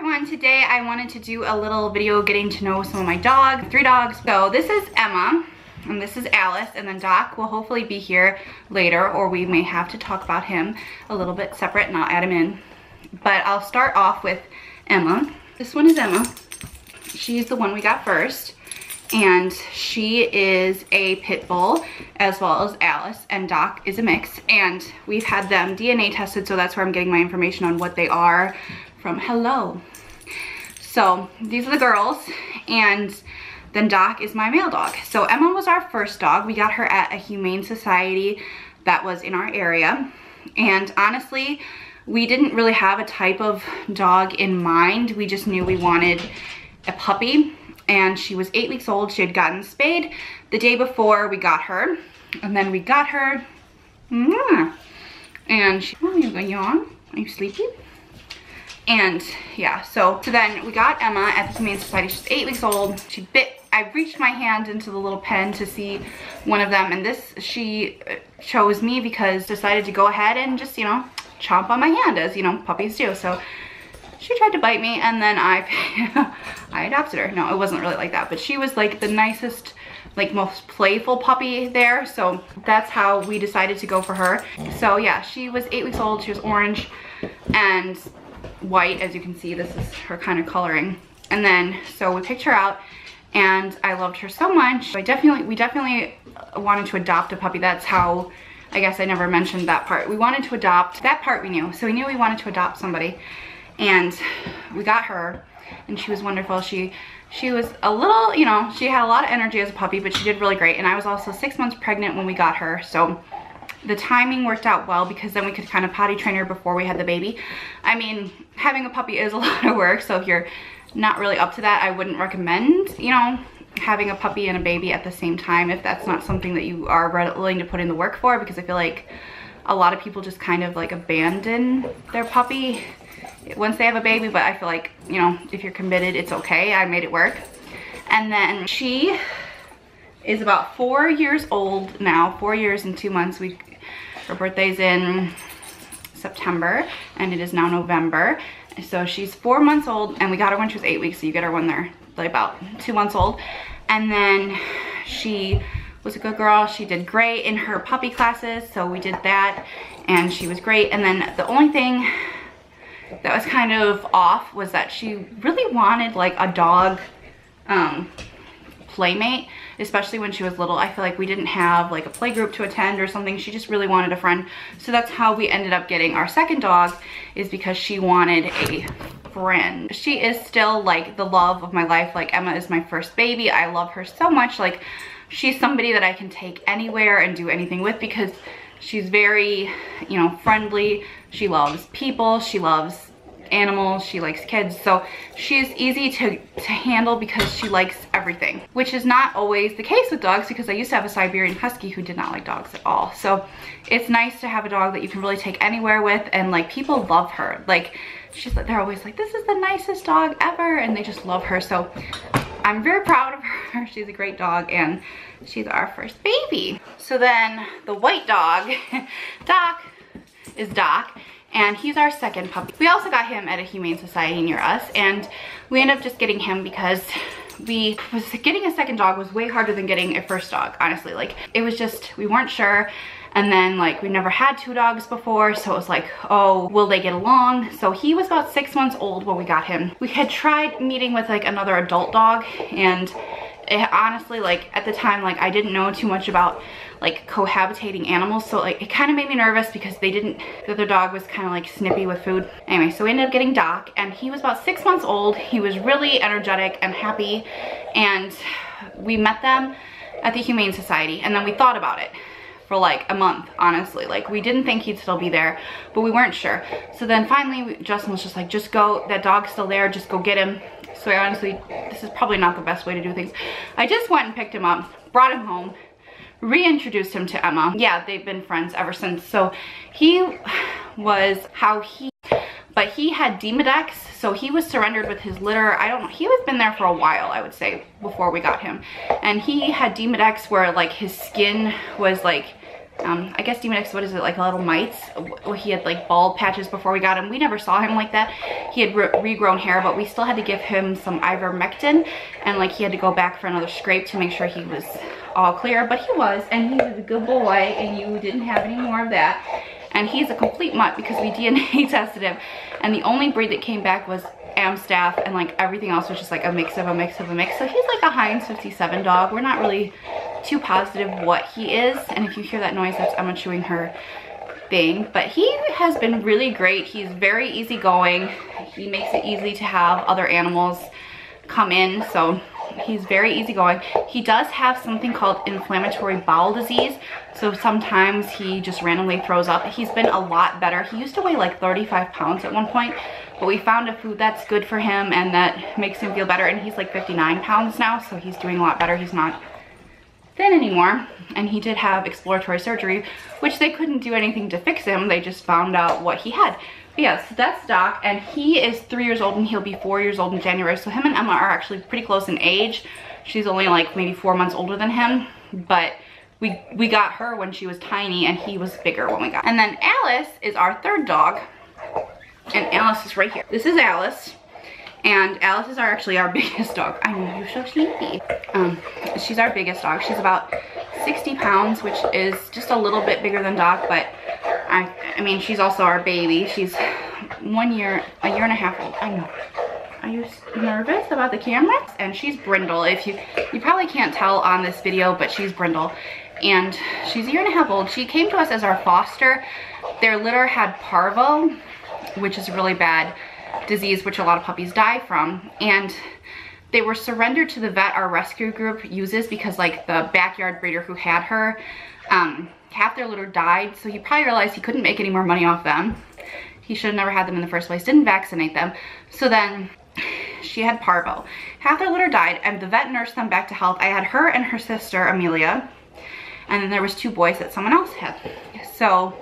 everyone, today I wanted to do a little video getting to know some of my dogs, 3 dogs. So this is Emma, and this is Alice, and then Doc will hopefully be here later, or we may have to talk about him a little bit separate and I'll add him in. But I'll start off with Emma. This one is Emma. She's the one we got first, and she is a pit bull as well as Alice, and Doc is a mix, and we've had them DNA tested, so that's where I'm getting my information on what they are from Hello. So these are the girls, and then Doc is my male dog. So Emma was our first dog. We got her at a humane society that was in our area, and honestly we didn't really have a type of dog in mind. We just knew we wanted a puppy, and she was 8 weeks old. She had gotten spayed the day before we got her, and then we got her, and she, oh, you going on? Are you sleepy? And yeah, so then we got Emma at the Humane Society. She's 8 weeks old. She bit, I reached my hand into the little pen to see one of them, and this, she chose me because decided to go ahead and just, you know, chomp on my hand, as you know, puppies do. So she tried to bite me, and then I adopted her. No, it wasn't really like that, but she was like the nicest, like most playful puppy there, so that's how we decided to go for her. So yeah, she was 8 weeks old. She was orange and white, as you can see. This is her kind of coloring. And then so we picked her out, and I loved her so much. We definitely wanted to adopt a puppy. That's how, I guess I never mentioned that part. We wanted to adopt, that part we knew. So we knew we wanted to adopt somebody, and we got her, and she was wonderful. She was a little, you know, she had a lot of energy as a puppy, but she did really great. And I was also 6 months pregnant when we got her, so the timing worked out well, because then we could kind of potty train her before we had the baby. I mean, having a puppy is a lot of work, so if you're not really up to that, I wouldn't recommend, you know, having a puppy and a baby at the same time if that's not something that you are willing to put in the work for, because I feel like a lot of people just kind of like abandon their puppy once they have a baby. But I feel like, you know, if you're committed, it's okay. I made it work. And then she is about 4 years old now, 4 years and 2 months. Her birthday's in September, and it is now November. So she's 4 months old, and we got her when she was 8 weeks, so you get her when they're like about 2 months old. And then she was a good girl. She did great in her puppy classes, so we did that, and she was great. And then the only thing that was kind of off was that she really wanted like a dog playmate, especially when she was little. I feel like we didn't have like a play group to attend or something. She just really wanted a friend. So that's how we ended up getting our second dog, is because she wanted a friend. She is still like the love of my life. Like, Emma is my first baby. I love her so much. Like, she's somebody that I can take anywhere and do anything with, because she's very, you know, friendly. She loves people. She loves animals. She likes kids. So she's easy to handle because she likes everything, which is not always the case with dogs, because I used to have a Siberian Husky who did not like dogs at all. So it's nice to have a dog that you can really take anywhere with, and like, people love her. Like, she's like, they're always like, this is the nicest dog ever, and they just love her. So I'm very proud of her. She's a great dog, and she's our first baby. So then the white dog, Doc, is Doc, and he's our second puppy. We also got him at a humane society near us, and we ended up just getting him because getting a second dog was way harder than getting a first dog, honestly. Like, it was just, we weren't sure. And then like, we never had 2 dogs before, so it was like, oh, will they get along? So he was about 6 months old when we got him. We had tried meeting with like another adult dog, and it, honestly, like at the time, like I didn't know too much about like cohabitating animals, so like it kind of made me nervous because the other dog was kind of like snippy with food. Anyway, so we ended up getting Doc, and he was about 6 months old. He was really energetic and happy, and we met them at the Humane Society, and then we thought about it for like a month, honestly. Like, we didn't think he'd still be there, but we weren't sure. So then finally Justin was just like, just go, that dog's still there, just go get him. So I honestly, this is probably not the best way to do things. I just went and picked him up, brought him home, reintroduced him to Emma. Yeah, they've been friends ever since. So he was but he had Demodex, so he was surrendered with his litter. I don't know, he was been there for a while, I would say, before we got him. And he had Demodex, where like his skin was like I guess Demonix, what is it, like a little mites? He had like bald patches before we got him. We never saw him like that. He had regrown hair, but we still had to give him some ivermectin, and like he had to go back for another scrape to make sure he was all clear, but he was, and he was a good boy, and you didn't have any more of that. And he's a complete mutt because we DNA tested him, and the only breed that came back was Amstaff, and like everything else was just like a mix of a mix of a mix. So he's like a Heinz 57 dog. We're not really too positive what he is, and if you hear that noise, that's Emma chewing her thing. But he has been really great. He's very easygoing. He makes it easy to have other animals come in, so he's very easygoing. He does have something called inflammatory bowel disease, so sometimes he just randomly throws up. He's been a lot better. He used to weigh like 35 pounds at one point, but we found a food that's good for him and that makes him feel better, and he's like 59 pounds now, so he's doing a lot better. He's not thin anymore, and he did have exploratory surgery, which they couldn't do anything to fix him. They just found out what he had. But yeah, so that's Doc, and he is 3 years old and he'll be 4 years old in January. So him and Emma are actually pretty close in age. She's only like maybe 4 months older than him, but we got her when she was tiny and he was bigger when we got her. And then Alice is our third dog, and Alice is right here. This is Alice. And Alice is actually our biggest dog. I know, you're so sleepy. She's our biggest dog. She's about 60 pounds, which is just a little bit bigger than Doc, but I mean, she's also our baby. She's a year and a half old. I know. Are you nervous about the camera? And she's brindle. If you probably can't tell on this video, but she's brindle. And she's a year and a half old. She came to us as our foster. Their litter had parvo, which is a really bad disease which a lot of puppies die from, and they were surrendered to the vet our rescue group uses because like the backyard breeder who had her, half their litter died, so he probably realized he couldn't make any more money off them. He should have never had them in the first place, didn't vaccinate them. So then she had parvo. Half their litter died, and the vet nursed them back to health. I had her and her sister Amelia, and then there was 2 boys that someone else had. So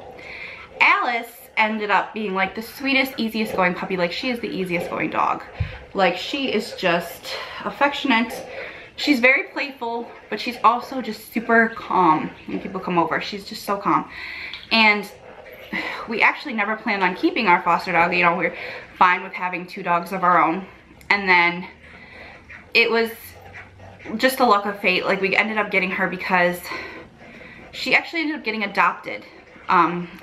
Alice ended up being like the sweetest, easiest going puppy. Like, she is the easiest going dog. Like, she is just affectionate. She's very playful, but she's also just super calm when people come over. She's just so calm. And we actually never planned on keeping our foster dog. You know, we're fine with having 2 dogs of our own. And then it was just a luck of fate. Like, we ended up getting her because she actually ended up getting adopted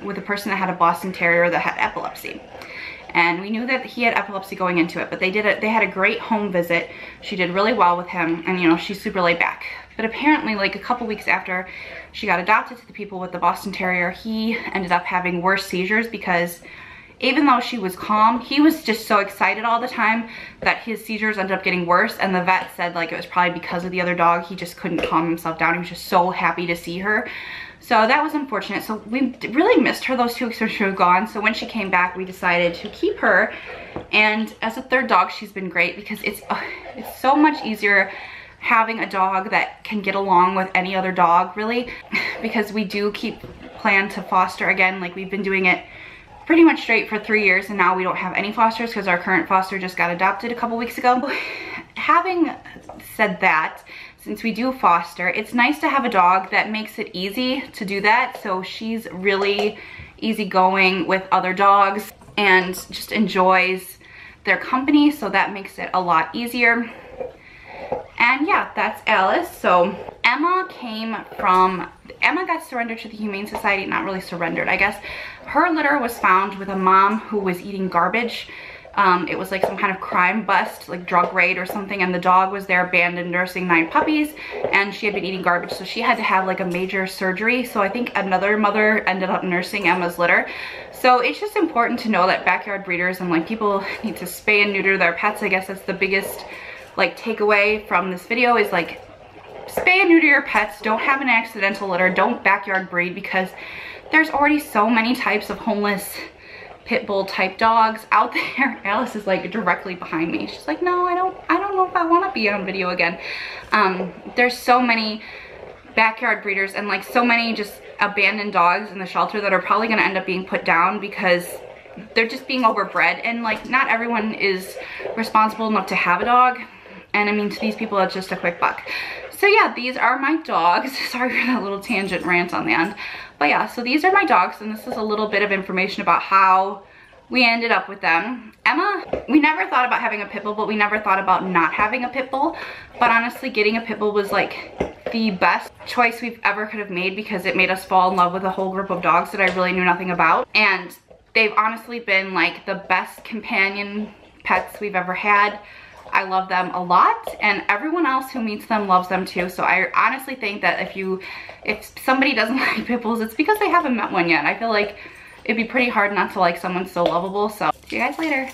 with a person that had a Boston Terrier that had epilepsy. And we knew that he had epilepsy going into it, but they had a great home visit. She did really well with him, and you know, she's super laid back. But apparently, like a couple weeks after she got adopted to the people with the Boston Terrier, he ended up having worse seizures because even though she was calm, he was just so excited all the time that his seizures ended up getting worse, and the vet said like it was probably because of the other dog. He just couldn't calm himself down. He was just so happy to see her. So that was unfortunate. So we really missed her those 2 weeks when she was gone. So when she came back, we decided to keep her. And as a third dog, she's been great because it's so much easier having a dog that can get along with any other dog, really, because we do plan to foster again. Like, we've been doing it pretty much straight for 3 years, and now we don't have any fosters because our current foster just got adopted a couple weeks ago. Having said that, since we do foster, it's nice to have a dog that makes it easy to do that. So she's really easygoing with other dogs and just enjoys their company, so that makes it a lot easier. And yeah, that's Alice. So Emma got surrendered to the Humane Society. Not really surrendered, I guess. Her litter was found with a mom who was eating garbage. It was like some kind of crime bust, like drug raid or something, and the dog was there abandoned nursing 9 puppies, and she had been eating garbage, so she had to have like a major surgery. So I think another mother ended up nursing Emma's litter. So it's just important to know that backyard breeders and like people need to spay and neuter their pets. I guess that's the biggest like takeaway from this video, is like spay and neuter your pets. Don't have an accidental litter. Don't backyard breed, because there's already so many types of homeless pit bull type dogs out there. Alice is like directly behind me. She's like, no, I don't know if I want to be on video again. There's so many backyard breeders and like so many just abandoned dogs in the shelter that are probably going to end up being put down because they're just being overbred, and like not everyone is responsible enough to have a dog. And I mean, to these people, it's just a quick buck. So yeah, these are my dogs. Sorry for that little tangent rant on the end. But yeah, so these are my dogs, and this is a little bit of information about how we ended up with them. Emma, we never thought about having a pit bull, but we never thought about not having a pit bull. But honestly, getting a pit bull was like the best choice we've ever could have made, because it made us fall in love with a whole group of dogs that I really knew nothing about. And they've honestly been like the best companion pets we've ever had. I love them a lot, and everyone else who meets them loves them too. So I honestly think that if somebody doesn't like pit bulls, it's because they haven't met one yet. I feel like it'd be pretty hard not to like someone so lovable. So see you guys later.